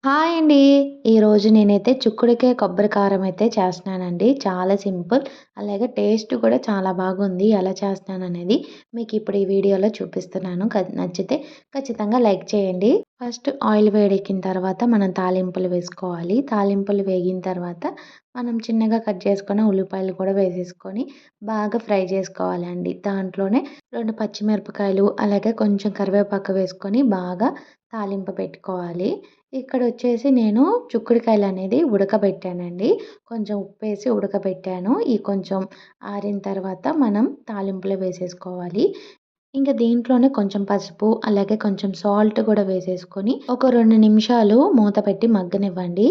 Hi అండి. ఈరోజు నేనైతే చుక్కుడుకాయ కొబ్బరి కారం అయితే చేస్తున్నానండి. చాలా సింపుల్. అలాగే టేస్ట్ కూడా చాలా బాగుంది. ఎలా చేస్తున్నాననేది మీకు ఇప్పుడు ఈ వీడియోలో చూపిస్తున్నాను. నచ్చితే ఖచ్చితంగా లైక్ చేయండి. ఫస్ట్ ఆయిల్ వేడెక్కిన తర్వాత మనం తాలింపులు వేసుకోవాలి. తాలింపులు వేగిన తర్వాత మనం చిన్నగా కట్ చేసుకున్న ఉల్లిపాయలు కూడా వేసేసుకొని బాగా ఫ్రై చేసుకోవాలండి. దాంట్లోనే 2 పచ్చిమిరపకాయలు అలాగే కొంచెం కరివేపాకు వేసుకొని బాగా తాలింపు పెట్టుకోవాలి. ఇక్కడొచ్చేసి నేను చుక్కుడుకాయలనేది ఉడకబెట్టానండి. కొంచెం ఉప్పేసి ఉడకబెట్టాను. కొంచెం ఆరిన తర్వాత మనం తాలింపులో వేసేసుకోవాలి. ఇంక దీంట్లోనే కొంచెం పసుపు, అలాగే కొంచెం సాల్ట్ కూడా వేసేసుకొని ఒక 2 నిమిషాలు మూత పెట్టి మగ్గనివ్వండి.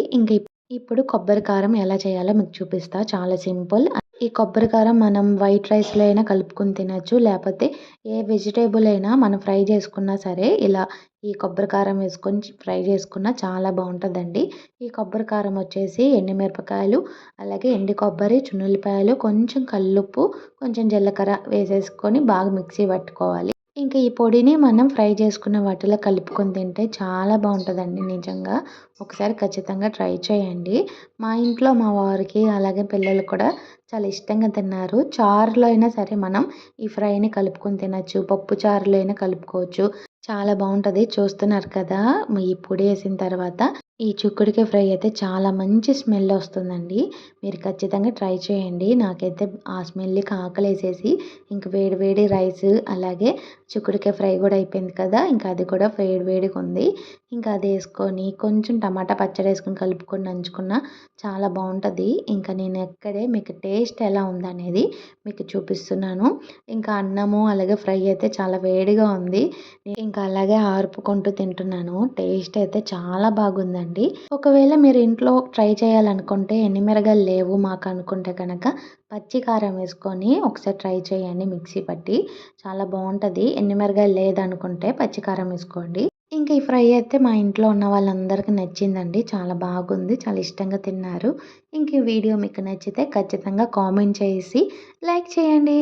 ఇప్పుడు కొబ్బరి కారం ఎలా చేయాలో మీకు చూపిస్తా. చాలా సింపుల్. ఈ కొబ్బరి కారం మనం వైట్ రైస్‌లో అయినా కలుపుకొని తినొచ్చు. లేపోతే ఏ వెజిటబుల్ అయినా మనం ఫ్రై చేసుకున్నా సరే, ఇలా ఈ కొబ్బరి కారం వేసుకొని ఫ్రై చేసుకున్నా చాలా బావుంటదండి. ఈ కొబ్బరి కారం వచ్చేసి ఎండుమిరపకాయలు, అలాగే ఎండు కొబ్బరి, చున్నుల్లిపాయలు, కొంచెం కల్లుప్పు, కొంచెం జీలకర్ర వేసేసుకొని బాగా మిక్సీ పట్టుకోవాలి. ఈ పొడిని మనం ఫ్రై చేసుకున్న వాటిలో కలుపుకొని తింటే చాలా బావుంటదండి నిజంగా. ఒకసారి ఖచ్చితంగా ట్రై చేయండి. మా ఇంట్లో మా వారికి అలాగే పిల్లలు కూడా చాలా ఇష్టంగా తిన్నారు. చారులో అయినా సరే మనం ఈ ఫ్రైని కలుపుకొని తినొచ్చు. పప్పు చారులో అయినా కలుపుకోవచ్చు. చాలా బావుంటది. చూస్తున్నారు కదా! ఈ పొడేసిన తర్వాత ఈ చిక్కుడుకాయ ఫ్రై అయితే చాలా మంచి స్మెల్ ఒస్తుందండి. మీరు ఖచ్చితంగా ట్రై చేయండి. నాకైతే ఆ స్మెల్‌కి ఆకలేసేసి వేడి వేడి రైస్ అలాగే చిక్కుడుకాయ ఫ్రై గూడా అయిపోయింది కదా! అది కూడా వేడి వేడిగుంది. అదేసుకొని కొంచెం టమాటా పచ్చడేసుకొని కలుపుకొని నంచుకున్నా చాలా బావుంటది. నేను ఎక్కడే మీకు టేస్ట్ ఎలా ఉందనేది మీకు చూపిస్తున్నాను. అన్నము అలాగే ఫ్రై అయితే చాలా వేడిగా ఉంది. అలాగే ఆర్పుకుంటూ తింటున్నాను. టేస్ట్ అయితే చాలా బాగుందండి. ఒకవేళ మీరు ఇంట్లో ట్రై చేయాలనుకుంటే ఎండుమిరగాయలు లేవు మాకనుకుంటే గనక పచ్చి కారం వేసుకొని ఒకసారి ట్రై చేయండి మిక్సీ పట్టి. చాలా బావుంటది. ఎండుమిరగాయలు లేదనుకుంటే పచ్చి కారం వేసుకోండి. ఈ ఫ్రై అయితే మా ఇంట్లో ఉన్న వాళ్ళందరికీ నచ్చిందండి. చాలా బాగుంది. చాలా ఇష్టంగా తిన్నారు. ఈ వీడియో మీకు నచ్చితే ఖచ్చితంగా కామెంట్ చేసి లైక్ చేయండి.